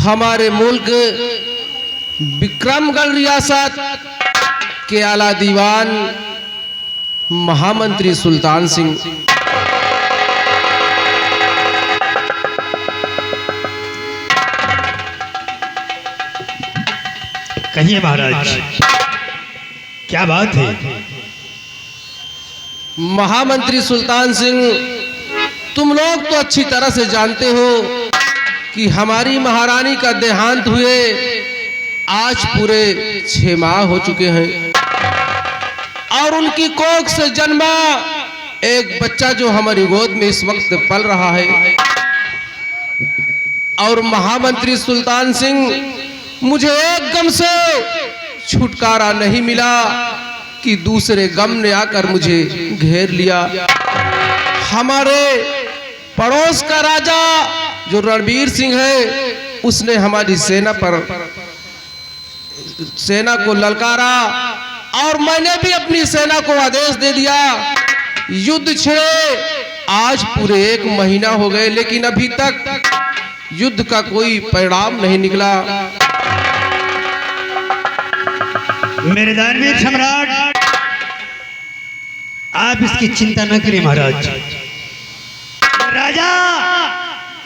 हमारे मुल्क विक्रमगढ़ रियासत के आला दीवान महामंत्री सुल्तान सिंह। कहिए महाराज, क्या बात है? महामंत्री सुल्तान सिंह, तुम लोग तो अच्छी तरह से जानते हो कि हमारी महारानी का देहांत हुए आज पूरे 6 माह हो चुके हैं और उनकी कोख से जन्मा एक बच्चा जो हमारी गोद में इस वक्त पल रहा है। और महामंत्री सुल्तान सिंह, मुझे एक गम से छुटकारा नहीं मिला कि दूसरे गम ने आकर मुझे घेर लिया। हमारे पड़ोस का राजा जो रणबीर सिंह है, उसने हमारी सेना को ललकारा और मैंने भी अपनी सेना को आदेश दे दिया युद्ध छेड़े। आज पूरे 1 महीना हो गए लेकिन अभी तक युद्ध का कोई परिणाम नहीं निकला। मेरे दानवीर सम्राट, आप इसकी चिंता न करिए महाराज। राजा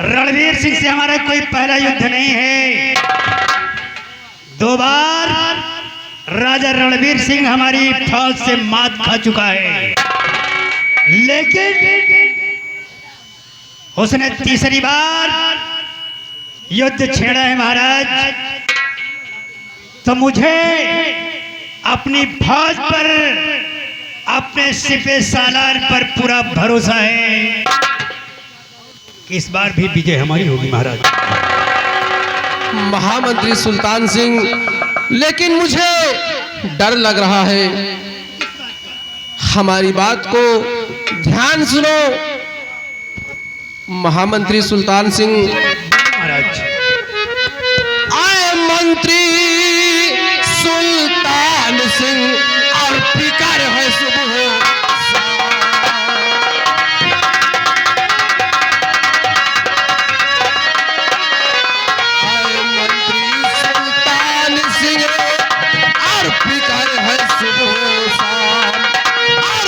रणवीर सिंह से हमारा कोई पहला युद्ध नहीं है। 2 बार राजा रणवीर सिंह हमारी फौज से मात खा चुका है, लेकिन उसने तीसरी बार युद्ध छेड़ा है महाराज। तो मुझे अपनी फौज पर, अपने सिपह सालार पर पूरा भरोसा है कि इस बार भी विजय हमारी होगी महाराज। महामंत्री सुल्तान सिंह, लेकिन मुझे डर लग रहा है। हमारी बात को ध्यान सुनो महामंत्री सुल्तान सिंह। महाराज, आए मंत्री सुल्तान सिंह और फिकर है सुबह। आए मंत्री सुल्तान सिंह और फिकर है सुबह शाम। और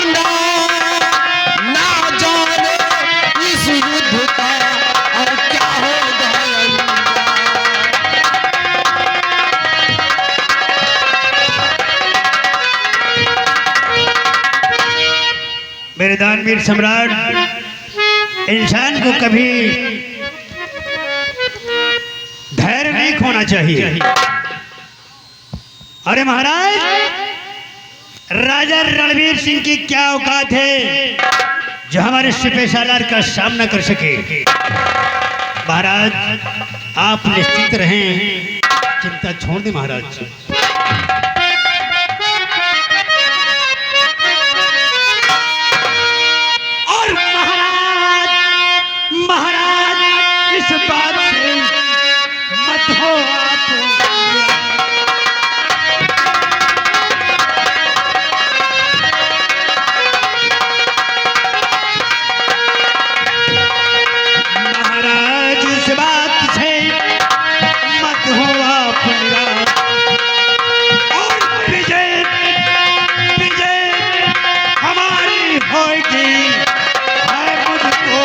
ना जाने इस युद्ध का और क्या होगा अंजाम। मेरे दानवीर सम्राट, इंसान को कभी धैर्य नहीं खोना चाहिए। अरे महाराज, राजा रणवीर सिंह की क्या औकात है जो हमारे सिपह सालार का सामना कर सके। महाराज, आप निश्चित रहें, चिंता छोड़ दें महाराज। और महाराज इस बात से मत हो आप। महाराज इस बात से मत हो आप निराश। और विजय हमारी होगी है मुझको।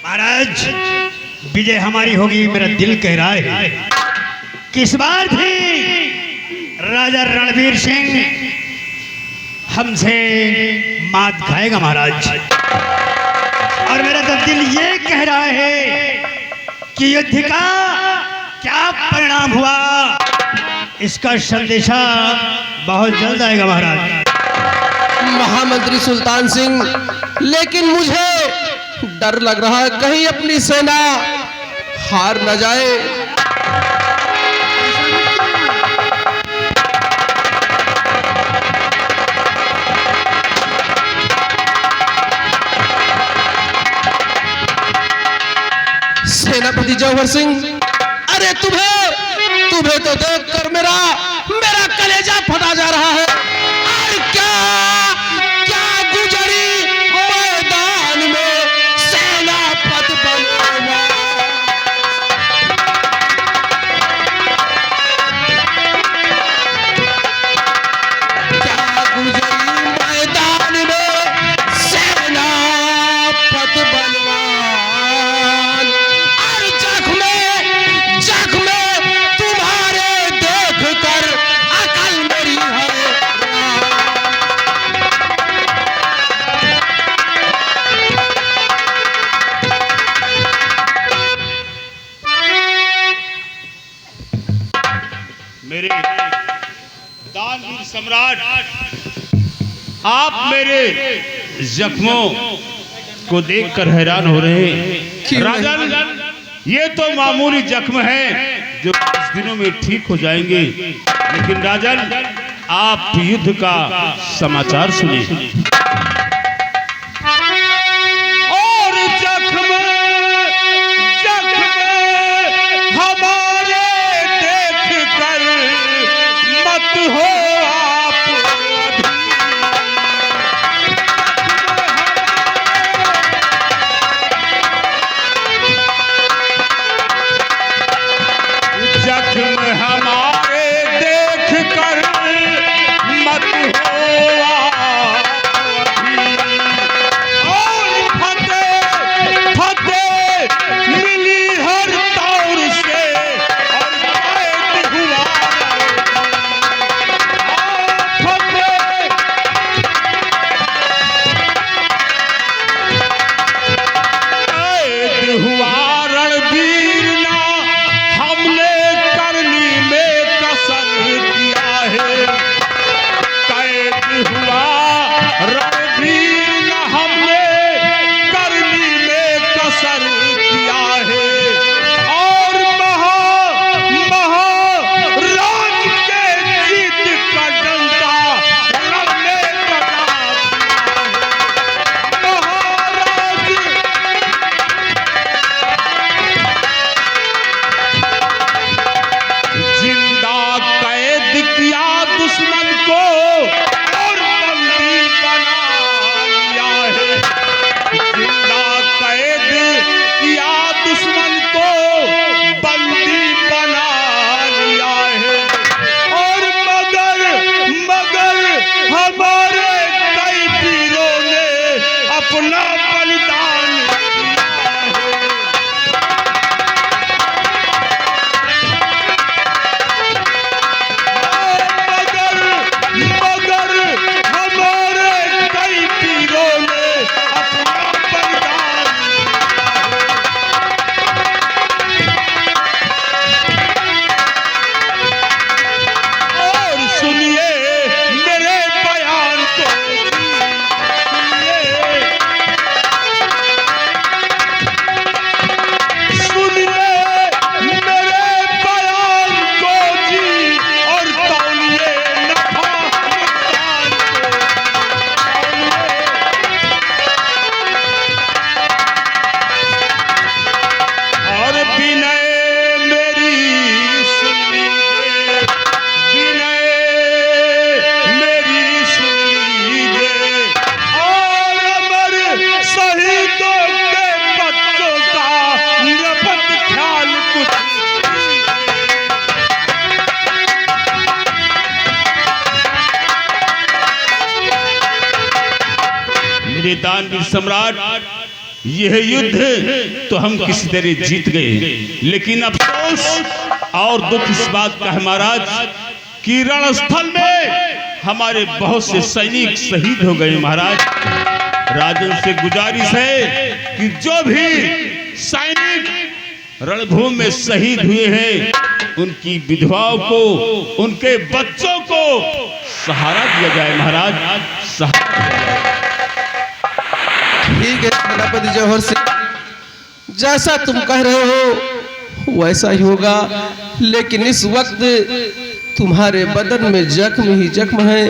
महाराज, विजय हमारी होगी, मेरा दिल कह रहा है कि इस बार भी राजा रणवीर सिंह हमसे मात खाएगा महाराज। और मेरा तो दिल ये कह रहा है कि युद्ध का क्या परिणाम हुआ, इसका संदेशा बहुत जल्द आएगा महाराज। महामंत्री सुल्तान सिंह, लेकिन मुझे डर लग रहा है कहीं अपनी सेना हार न जाए। सेनापति जौहर सिंह, अरे तुम्हें तो देखकर मेरा कलेजा फटा जा रहा है। और क्या मेरे दानवीर सम्राट, आप मेरे जख्मों को देखकर हैरान हो रहे हैं। राजन, ये तो मामूली जख्म है जो कुछ दिनों में ठीक हो जाएंगे, लेकिन राजन आप युद्ध का समाचार सुनिए। और जख्म हमारे देख कर मत हो दानवीर सम्राट, यह युद्ध तो हम किसी तरह जीत गए, लेकिन अफसोस और दुख इस बात का है महाराज कि रणस्थल में हमारे बहुत से सैनिक शहीद हो गए। महाराज, राजन से गुजारिश है कि जो भी सैनिक रणभूमि में शहीद हुए हैं, उनकी विधवाओं को, उनके बच्चों को सहारा दिया जाए। महाराज, सहारा। ठीक है सेनापति जौहर सिंह, जैसा तुम कह रहे हो वैसा ही होगा, लेकिन इस वक्त तुम्हारे बदन में जख्म ही जख्म है।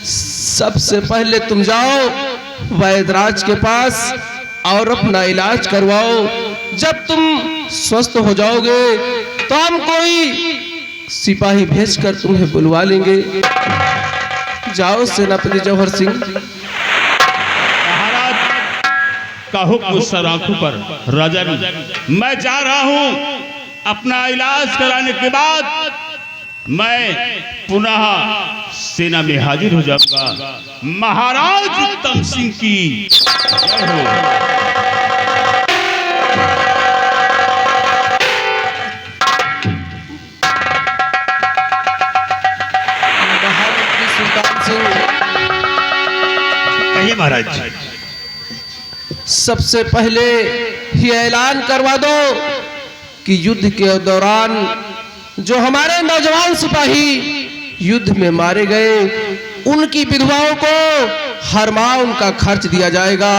सबसे पहले तुम जाओ वैद्यराज के पास और अपना इलाज करवाओ। जब तुम स्वस्थ हो जाओगे तो हम कोई सिपाही भेजकर तुम्हें बुलवा लेंगे। जाओ सेनापति जौहर सिंह। का हुक्म सर आंखों पर। राजन, मैं जा रहा हूं, अपना इलाज कराने के बाद मैं पुनः सेना में हाजिर हो जाऊंगा। महाराज उत्तम सिंह की जय हो। सुल्तान सिंह, कहिए महाराज। सबसे पहले ये ऐलान करवा दो कि युद्ध के दौरान जो हमारे नौजवान सिपाही युद्ध में मारे गए, उनकी विधवाओं को हर माह उनका खर्च दिया जाएगा।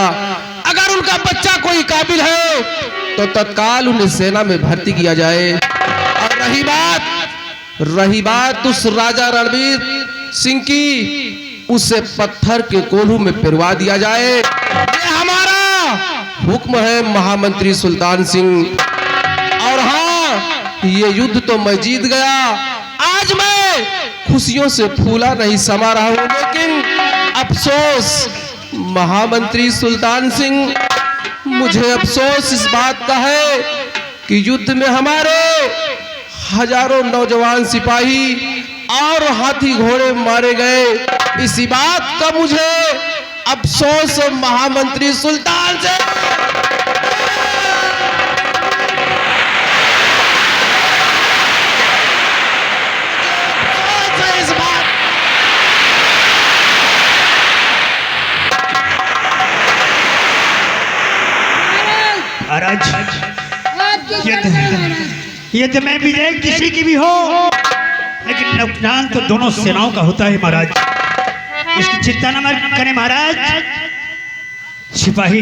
अगर उनका बच्चा कोई काबिल है तो तत्काल उन्हें सेना में भर्ती किया जाए। और रही बात उस राजा रणवीर सिंह की, उसे पत्थर के कोल्हू में पिरवा दिया जाए। ये हमारा हुक्म है महामंत्री सुल्तान सिंह। और हाँ, ये युद्ध तो मैं जीत गया, आज मैं खुशियों से फूला नहीं समा रहा हूं, लेकिन अफसोस महामंत्री सुल्तान सिंह, मुझे अफसोस इस बात का है कि युद्ध में हमारे हजारों नौजवान सिपाही और हाथी घोड़े मारे गए। इसी बात का मुझे अफसोस है महामंत्री सुल्तान से। युद्ध में विजय किसी की भी हो, लेकिन नुकसान तो दोनों सेनाओं का होता है महाराज। इसकी चिंता न करें महाराज। सिपाही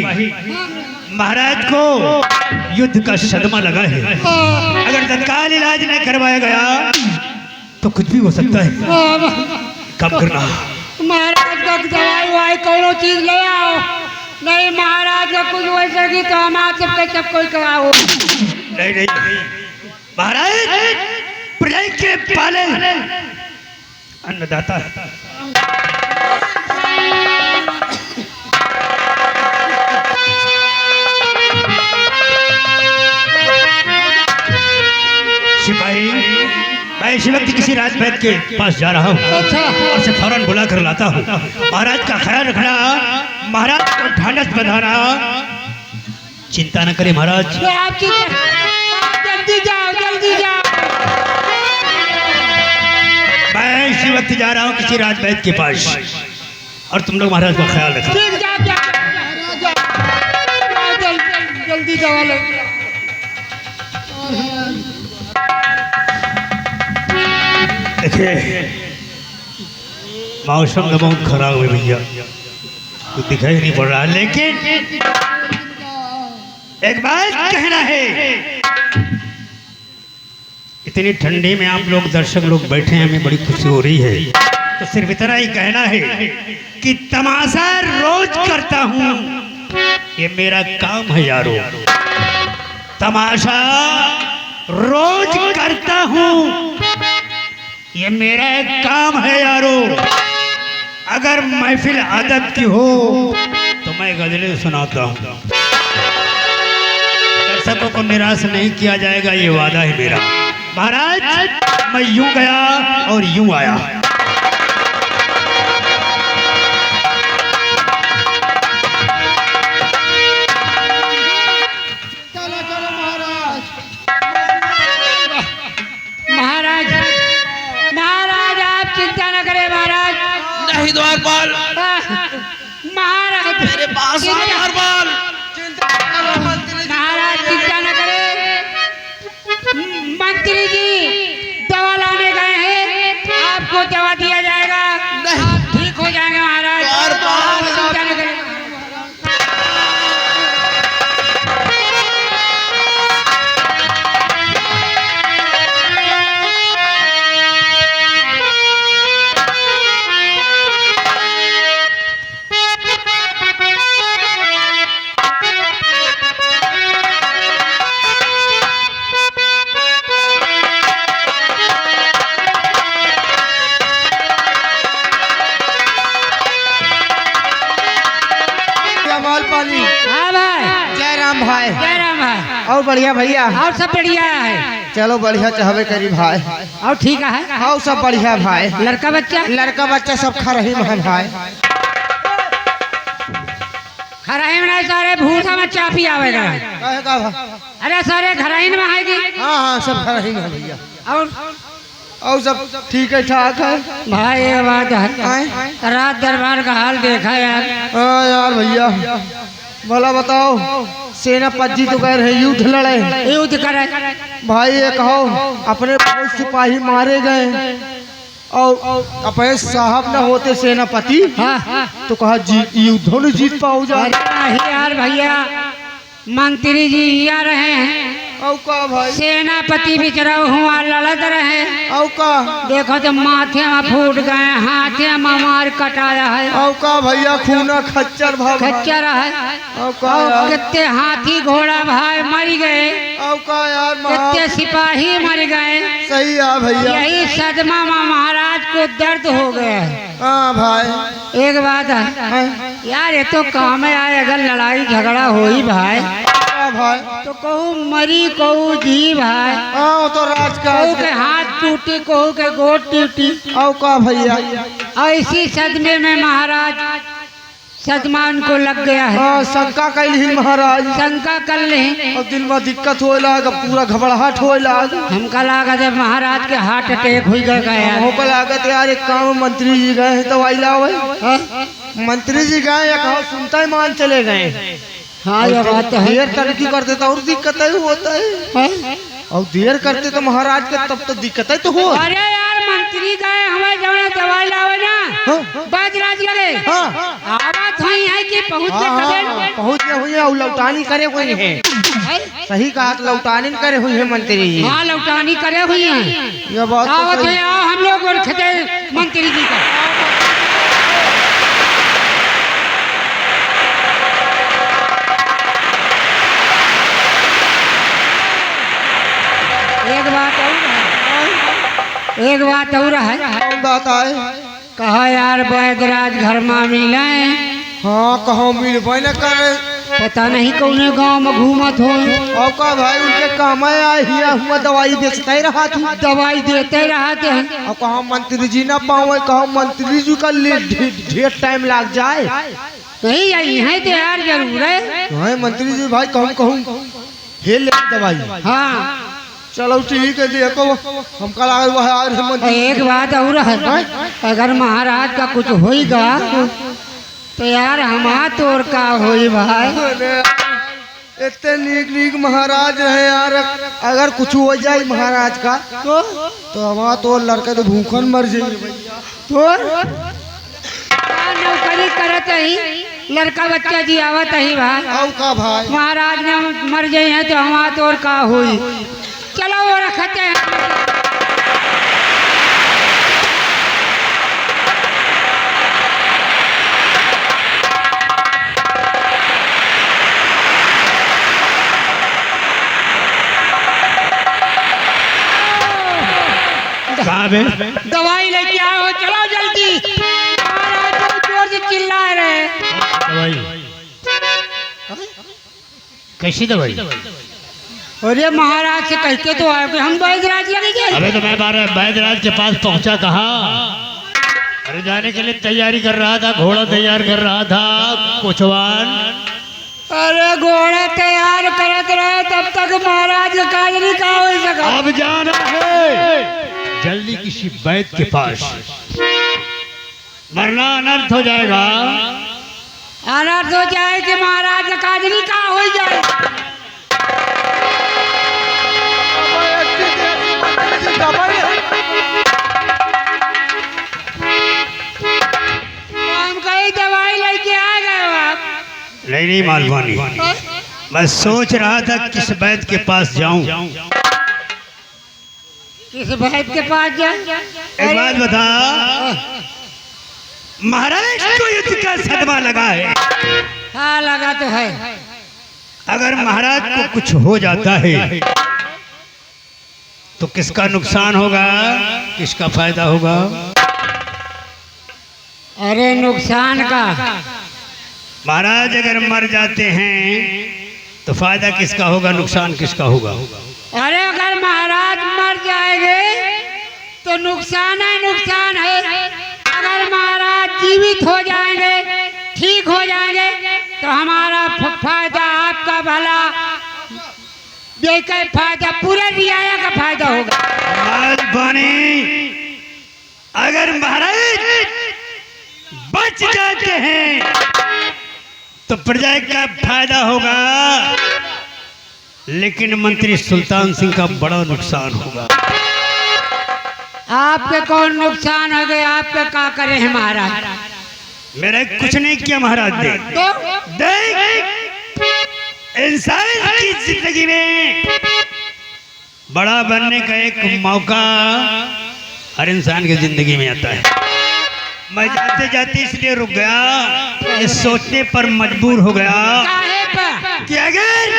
महाराज को युद्ध का सदमा लगा है, अगर तत्काल इलाज न करवाया गया तो कुछ भी हो सकता है। कब करना महाराज का दवाई वाई कोनो चीज ले आओ, नहीं महाराज का कुछ वैसे की तो हम आप सब कोई कराओ। नहीं महाराज, प्रजा के पाले अन्नदाता है। सिपाही, मैं इसी वक्त किसी राजवैद्य के पास जा रहा हूँ और से फौरन बुला कर लाता हूँ। महाराज का ख्याल रखना, महाराज को ढांढस बंधाना। चिंता न करें महाराज। आप जल्दी जाओ, जल्दी जाओ। मैं इसी वक्त जा रहा हूँ किसी राजवैद्य के पास, और तुम लोग महाराज का ख्याल रखना। ठीक, जल्दी दवा लो। देखिए मौसम तो बहुत खराब है भैया, तो दिखाई नहीं पड़ रहा, लेकिन एक बात कहना है। इतनी ठंडी में आप लोग दर्शक लोग बैठे हैं, हमें बड़ी खुशी हो रही है। तो सिर्फ इतना ही कहना है कि तमाशा रोज करता हूँ, ये मेरा काम है यारो। तमाशा रोज करता हूँ, ये मेरा एक काम है यारो। अगर महफिल अदब की हो तो मैं गजलें सुनाता हूँ। दर्शकों को निराश नहीं किया जाएगा, ये वादा है मेरा। महाराज, मैं यूं गया और यूं आया। महाराज आप चिंता न करें महाराज। नहीं द्वारपाल, महाराज मेरे पास आ द्वारपाल। महाराज चिंता न करें, मंत्री जी दवा लाने गए हैं, आपको दवा दिया जाएगा, आप ठीक हो जाएंगे महाराज। चिंता न करें। हाँ भाई, जय राम भाई। जय राम भाई। और बढ़िया भैया। और सब बढ़िया है। चलो बढ़िया चाहवे करी भाई। और ठीक है। और सब बढ़िया भाई। लड़का बच्चा सब खा रही है भाई। खराही में सारे भूसा में चा पी आवेगा। कहेगा भाई। अरे सारे खराही में आएगी। हाँ सब खा रही है भैया। और सब ठीक है ठाक है भाई। ये बात है, रात दरबार का हाल देखा यार। हाँ यार भैया, भला बताओ, सेनापति तो कह रहे युद्ध लड़े। युद्ध करे भाई ये कहो अपने बहुत सिपाही मारे गए और अपने साहब न होते सेनापति तो कहा जीत युद्धों ने जीत पाओ जा। अरे नहीं यार भैया, मंत्री जी यहाँ रहे हैं, औ का भाई सेनापति बिचरा हुआ लड़त रहे, औ का देखो तो माथे में फूट गए, हाथे में मार कटाया है, औ का भैया खूना खच्चर भाग खच्चर है, औ का और यार कितने हाथी घोड़ा भाई मर गए, औ का यार कितने सिपाही मर गए। सही है भैया। यही सदमा में महाराज को दर्द हो गया है। हाँ भाई एक बात है यार, ये तो काम है यार, अगर लड़ाई झगड़ा हो ही भाई हाँ भाई तो कहू मरी कहू जी भाई, हाँ वो तो राज का कहू के हाथ टूटी कहू के गोद टूटी। औ का भैया और इसी सदमे में महाराज सदमा उनको लग गया है, हाँ शंका कैल ही महाराज शंका कर ले, और दिल में दिक्कत होए लाग पूरा घबराहट होए लाग हमका लागत है महाराज के हार्ट अटैक हो गया। हो पर लागत यार एक काम मंत्री जी गए हैं दवाई लावे मंत्री जी गए या कहो सुनता ही मान चले गए। हाँ ये बात तो है। देर तरक्की करते तो और दिक्कत है होता है और देर करते तो महाराज के तब तो दिक्कत है तो हो। अरे यार मंत्री गए हमें जाना दवाई लावे ना बाजराज लगे आवाज हुई है कि पहुंच के पहुंच गए हुए और लौटानी करे हुए हैं। सही कहा लौटानी करे हुई है मंत्री जी। हाँ लौटानी करे हुई है। ये बात आओ तो तो सही। आओ हम लोग और खते मंत्री जी का। एक बात और है कौन बात है कहा यार बैदराज घर में मिले, हाँ कहो मिलबे न करे पता नहीं कौन गांव में घूमत हो। और का भाई उनके काम आए हिया हुआ दवाई बेचते ही रहा तू दवाई देते रहते हैं। और कहा मंत्री जी ना पावे कहा मंत्री जी का ढेर टाइम लग जाए। नहीं आई है तो यार जरूर है। हाँ मंत्री जी भाई कहूँ कहूँ हे ले दवाई। हाँ चलो ठीक है देखो हम कल आए वह आ रहे मंत्री। एक बात और है, अगर महाराज का कुछ होएगा तो यार हमारा तोर का होई भाई। इतने नीक नीक महाराज है यार, अगर कुछ हो जाए महाराज का तो हमारा तो लड़का तो भूखन मर जाएगी। तो नौकरी करत ही लड़का बच्चा जी आवत ही भाई। आओ का भाई महाराज ने मर जाए हैं तो हमारा तोर का हुई। चलो वो रखते हैं। दवाई लेके आओ चलो जल्दी। महाराज बहुत जोर से चिल्ला रहे हैं। दवाई कैसी दवाई? अरे महाराज से कह के तो आए हम बैदराज लगेंगे। अबे तो मैं बैदराज के पास पहुंचा कहा, अरे जाने के लिए तैयारी कर रहा था, घोड़ा तैयार कर रहा था कुछवान। अरे घोड़ा तैयार करत रहे तब तक महाराज का काज नहीं का हो सका। अब जाना है जल्दी किसी वैद्य के पास, वरना अनर्थ हो जाएगा। अनर्थ हो जाए कि महाराज का काज नहीं का हो जाए। हम कहीं दवाई लेके आ गए हो आप। नहीं मालवानी, मैं सोच रहा था किस वैद्य के पास जाऊं। किस वैद्य के पास जाए? एक बात बता, महाराज को युद्ध का सदमा लगा है। हाँ लगा तो है। अगर महाराज को कुछ हो जाता है तो किसका नुकसान होगा, किसका फायदा होगा? अरे नुकसान का। महाराज अगर मर जाते हैं तो फायदा किसका होगा, नुकसान किसका होगा? अरे अगर महाराज मर जाएंगे तो नुकसान है। अगर महाराज जीवित हो जाएंगे, ठीक हो जाएंगे तो हमारा फायदा, आपका भला, बेकार फायदा, पूरे रियाया का फायदा होगा। मालवानी, अगर महाराज बच जाते हैं तो प्रजा का फायदा होगा, लेकिन मंत्री सुल्तान सिंह का बड़ा नुकसान होगा। आपके कौन नुकसान हो गए? आपके क्या करे हैं महाराज? मेरा कुछ नहीं किया महाराज। देख इंसान की जिंदगी में बड़ा बनने का एक मौका हर इंसान की जिंदगी में आता है। मैं जाते जाते इसलिए रुक गया, इस सोचने पर मजबूर हो गया कि अगर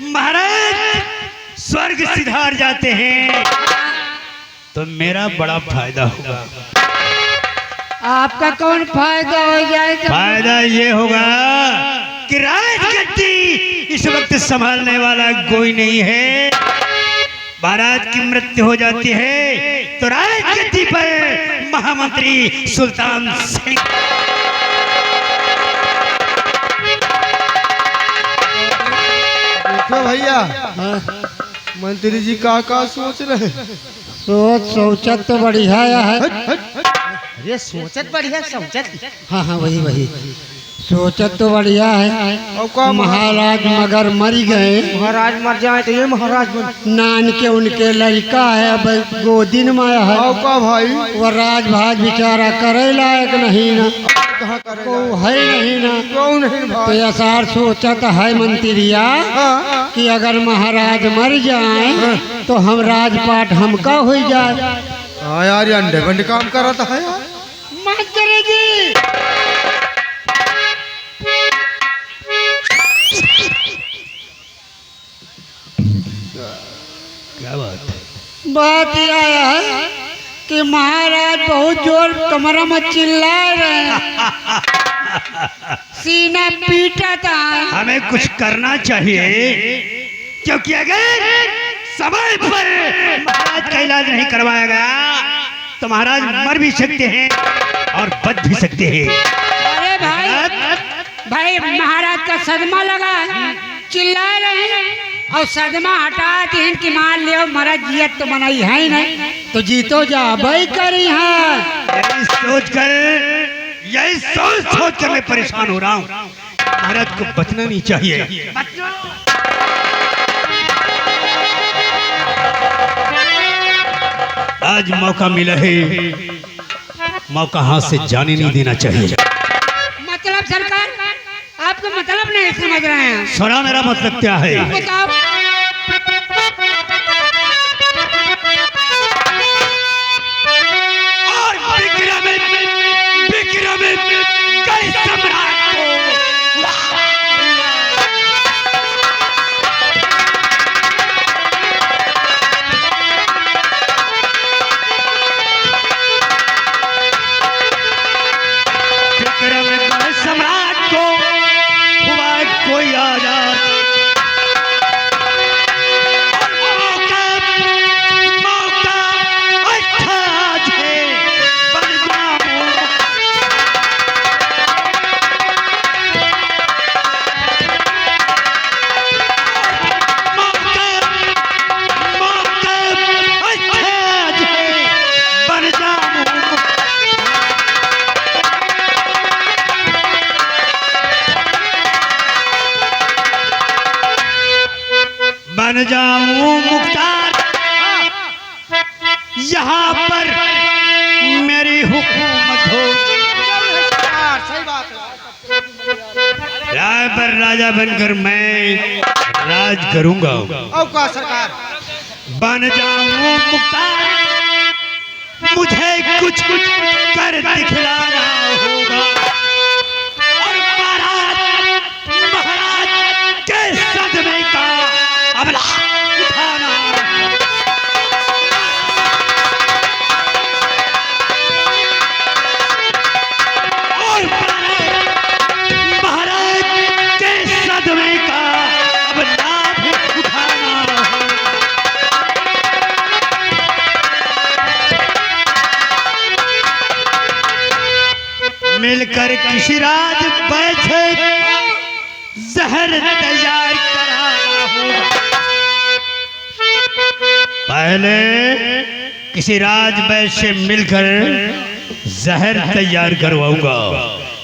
महाराज स्वर्ग सिधार जाते हैं तो मेरा बड़ा फायदा होगा। आपका कौन फायदा हो जाएगा? फायदा ये होगा कि राजगद्दी इस वक्त संभालने वाला कोई नहीं है। महाराज की मृत्यु हो जाती है तो राजगद्दी पर महामंत्री सुल्तान सिंह। देखो भैया, मंत्री जी का सोच रहे? सोचत तो बढ़िया है। अरे सोचत बढ़िया, सोचत। हाँ हाँ वही सोचत तो बढ़िया है। और का महाराज मगर मर गए। महाराज मर जाए तो ये महाराज बन। नान के उनके लड़का है, अब गोदी में आया है। और का भाई वो राज भाज बेचारा करे लायक नहीं ना, कहाँ करेगा? को है नहीं ना। क्यों नहीं तो भाई? ऐसा सोचत है मंत्रिया हाँ, कि अगर महाराज मर जाए तो हम राजपाट हमका हो जाए। हाँ यार, ये अंडे बंड काम करता है यार। मंत्री जी क्या बात है? बात यह है कि महाराज बहुत जोर कमरा में चिल्ला रहे हैं, सीना पीटा था। हमें कुछ करना चाहिए, क्योंकि अगर समय पर महाराज का इलाज नहीं करवाया गया तो महाराज मर भी सकते हैं और बच भी सकते हैं। अरे भाई महाराज का सदमा लगा है, चिल्ला रहे हैं और सदमा हटा दिन की मान लियो महाराज जियत तो बनाई है ही नहीं, तो जीतो जा भाई करी है। यही सोच कर मैं परेशान हो रहा हूँ। महाराज को बचना नहीं चाहिए। आज मौका मिला है, मौका हाथ से जाने नहीं देना चाहिए। मतलब सरकार आपको मतलब नहीं समझ रहे हैं? सुना मेरा मतलब क्या है? बताओ। और विक्रम कई सम्राट को सम्राट को हुआ कोई आजाद। मौका अच्छा आज है, बन जाऊं। मौका अच्छा आज है, बन जाऊं। बन जाऊं मुख्तार, यहाँ पर मेरी हुकूमत हो। सही बात है। राय पर राजा बनकर मैं राज करूंगा। और का सरकार? बन जाऊं मुख्तार, मुझे कुछ कर दिखलाना होगा। और महाराज के सदमे का अबला उठाना। और महाराज के सदमे का अब लाभ उठाना। मिलकर किसी राज बैठे जहर तैयार कराना होगा। पहले किसी राज वैश्य से मिलकर जहर तैयार करवाऊंगा,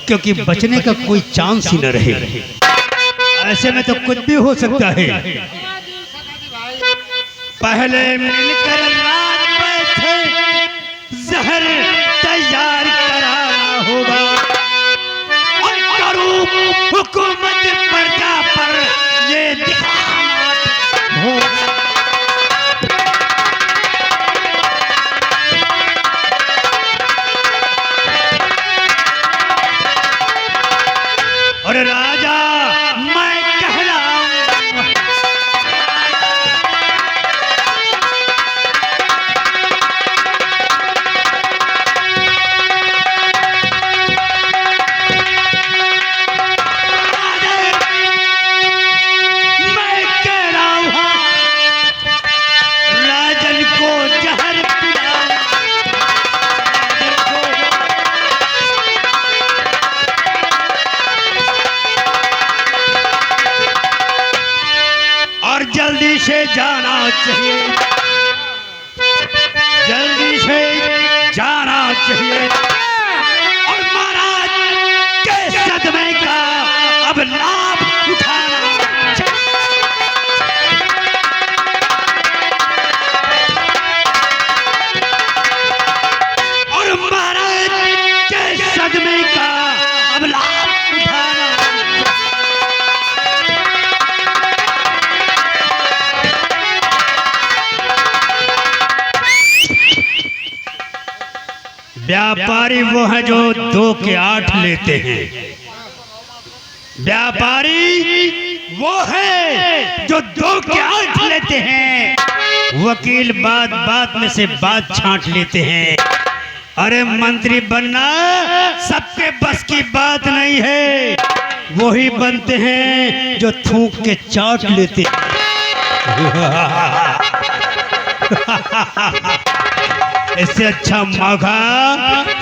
क्योंकि बचने का कोई चांस ही न रहे। ऐसे में तो कुछ भी हो सकता है। पहले मिलकर रात बैठे जहर तैयार कराना होगा और करूं हुकूमत प्रजा पर ये दिखाना होगा। और राजा मैं कहलाऊं राजन को जहर पिलाऊं और जल्दी से जाना चाहिए, जल्दी से जाना चाहिए और महाराज के सदमे का अब लाभ उठाना चाहिए। और महाराज के सदमे का अब लाभ उठाना। व्यापारी वो है जो 2 के 8 लेते हैं, व्यापारी वो है जो 2 के 8 लेते हैं, वकील बात बात में से बात छांट लेते हैं। अरे मंत्री बनना सबके बस की बात नहीं है, वही बनते हैं जो थूक के चाट लेते हैं। इससे अच्छा मौका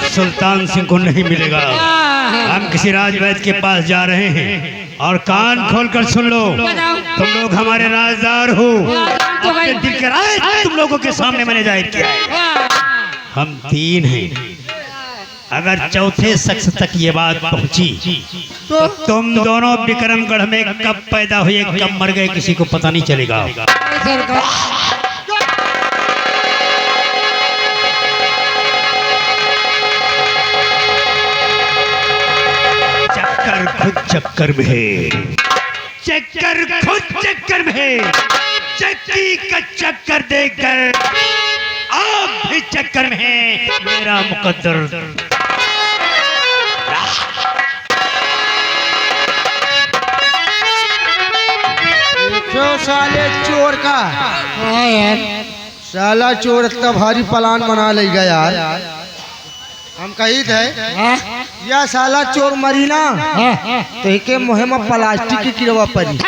सुल्तान सिंह को नहीं मिलेगा। हम किसी राजवैद्य के पास जा रहे हैं और कान खोलकर सुन लो, तुम लोग हमारे राजदार हो। अपने दिल के राज तुम लोगों के सामने मैंने जाहिर किया है। हम 3 हैं, अगर चौथे शख्स तक ये बात पहुंची तो तुम दोनों विक्रमगढ़ में कब पैदा हुए कब मर गए किसी को पता नहीं चलेगा। खुद चक्कर में है, चक्कर खुद चक्कर में है, चक्की का चक्कर देकर आप भी चक्कर में है। मेरा मुकद्दर जो साले चोर का साला चोर इतना भारी प्लान बना लेगा यार। हम कही थे या साला चोर मरी ना तो एक मुहिम प्लास्टिक की किरवा पड़ी।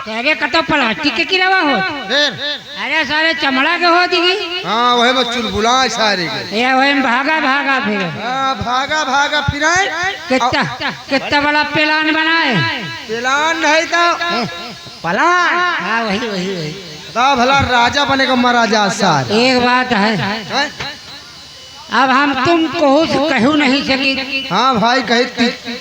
तेरे का तो प्लास्टिक के किरवा हो, अरे सारे चमड़ा के हो दिगी। हाँ वही में चुलबुला सारे के ये वही भागा भागा फिर। हाँ भागा भागा फिर कितना कितना बड़ा प्लान बनाए। प्लान नहीं था प्लान। हाँ वही वही वही ता भला राजा बनेगा महाराजा सार। एक बात है, अब हम तुम कहू नहीं सकी। हाँ भाई कही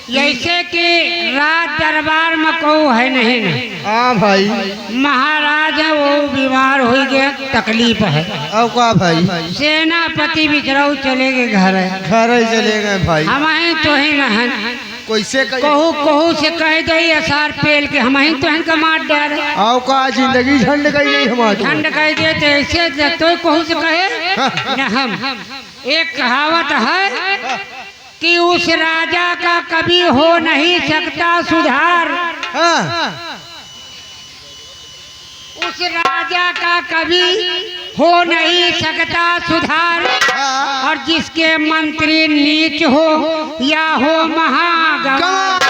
जैसे कि राज दरबार में कहू है नहीं ना। हाँ भाई महाराज है वो बीमार हो गया, तकलीफ है। अब का भाई सेनापति बिचराऊ चले गए घर है, घर ही चले गए भाई। हम तो ही न कैसे कहू कहू से कह दे असार पेल के हम तो इनका मार डाल। आओ का जिंदगी झंड गई नहीं हमारी ठंड कह दिए तो ऐसे तो कहू से कहे न। हम एक कहावत है कि उस राजा का कभी हो नहीं सकता सुधार। हाँ। उस राजा का कभी हो नहीं सकता सुधार। और जिसके मंत्री नीच हो या हो महागवार।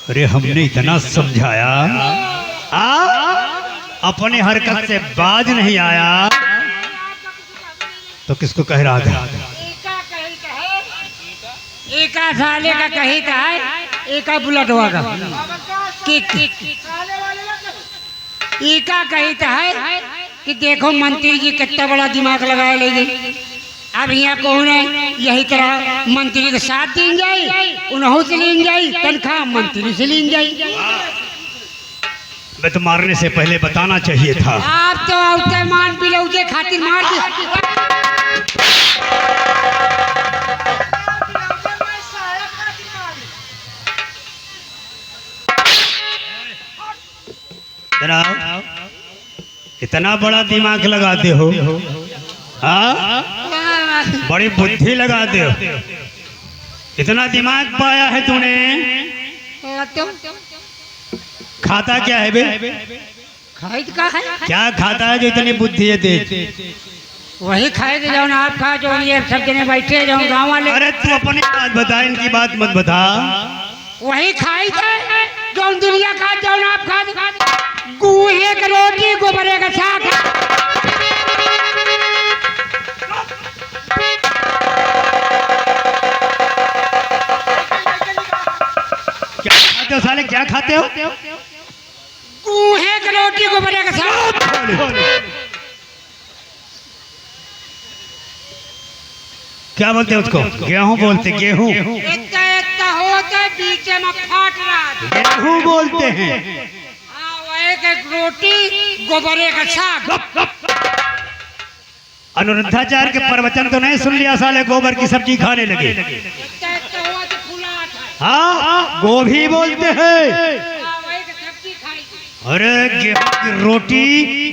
अरे हमने इतना समझाया, अपने हरकत से बाज नहीं आया तो किसको कह रहा था। एका साले का कही था एका बुलेटवा का एका कही था कि देखो मंत्री जी कितना बड़ा दिमाग लगाया लेगी। अब यहाँ कौन है यही तरह मंत्री के साथ दिन जाई उन्हों से लीन जाई तनख्वाह मंत्री से लीन जाई। मैं तो मारने से पहले बताना चाहिए था। आप तो औते मान पिलौते खातिर मार दी। इतना बड़ा दिमाग लगाते हो, हाँ? बड़ी बुद्धि लगाते हो। इतना दिमाग पाया है तूने। खाता क्या है बे? खाइद का है क्या खाता है जो इतनी बुद्धि है तेज? वही खाए थे जाओ आप खा जो ये सब जने बैठे जाओ गाँव वाले। अरे तू अपनी बात बता, इनकी बात मत बता। वही खाई थे जो दुनिया खा जाओ आप खा गुहे की रोटी गोबरे का साग। क्या खाते हो साले, क्या खाते हो? गुहे की रोटी गोबरे का साग। क्या बोलते हैं उसको? गेहूं बोलते, गेहूं। इतना इतना होता बीच में फाट रहा था। गेहूं बोलते हैं। एक रोटी गोबरे का साग। अनुरुद्धाचार्य के प्रवचन तो नहीं सुन लिया साले, गोबर की सब्जी खाने लगे। इतना इतना हुआ तो फुला था। हाँ, गोभी बोलते हैं। वही की सब्जी खाई। अरे गेहूं की रोटी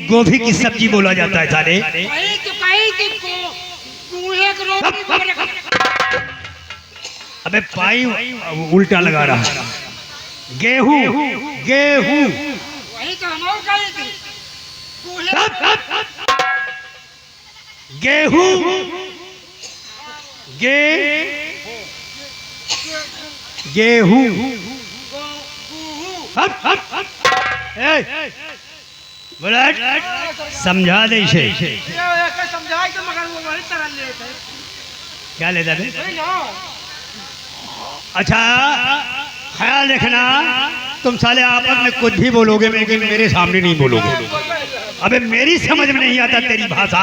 गोभी की सब्जी बोला जाता है साले। वही तो कही थी गुहे की रोटी गोबरे का साग। अबे पाई उल्टा लगा रहा है। गेहूं, गेहूं। वही तो हम कही थी गेहूं, गेहूं। बुलेट समझा दे इसे। क्या लेता है? अच्छा ख्याल रखना, तुम साले आपस में कुछ भी बोलोगे लेकिन मेरे सामने नहीं बोलोगे। अबे मेरी समझ में नहीं आता तेरी भाषा,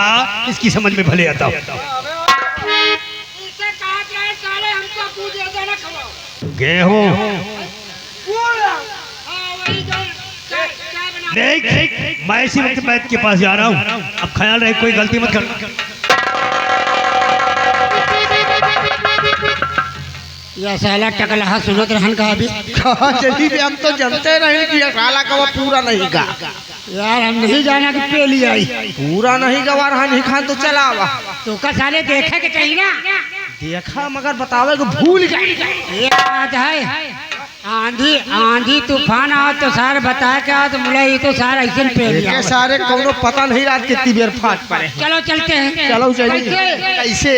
इसकी समझ में भले आता। गेहूं देख, मैं इसी वक्त बैठ के पास जा रहा हूँ। अब ख्याल रहे कोई गलती मत करना। यह साला टकला सुनत रहन का अभी कहाँ चली भी, हम तो जानते नहीं कि ये साला का वो पूरा नहीं गा। यार हम नहीं जाना कि पेली आई पूरा नहीं गवा रहा, नहीं खान तो चलावा। तो का साले देखे के चाहिए ना। देखा मगर बतावे को भूल गए। ये बात है आंधी आंधी तूफान आओ तो सारे बता के आओ तो मुले तो सारा ऐसे पेली के सारे कोनो पता नहीं रात कितनी देर फाट पड़े। चलो चलते हैं। चलो चलिए। कैसे?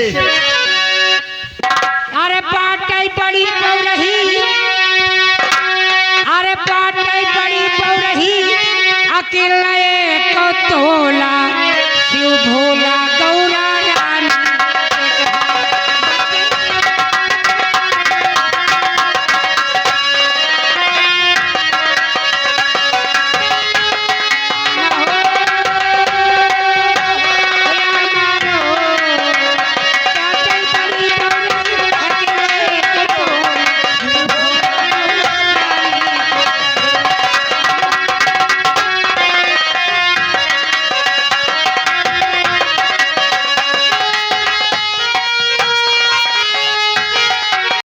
अरे पाटई बड़ी पौरही, अरे पाटई बड़ी पौरही अकेला को तोला शिव भोला गौरा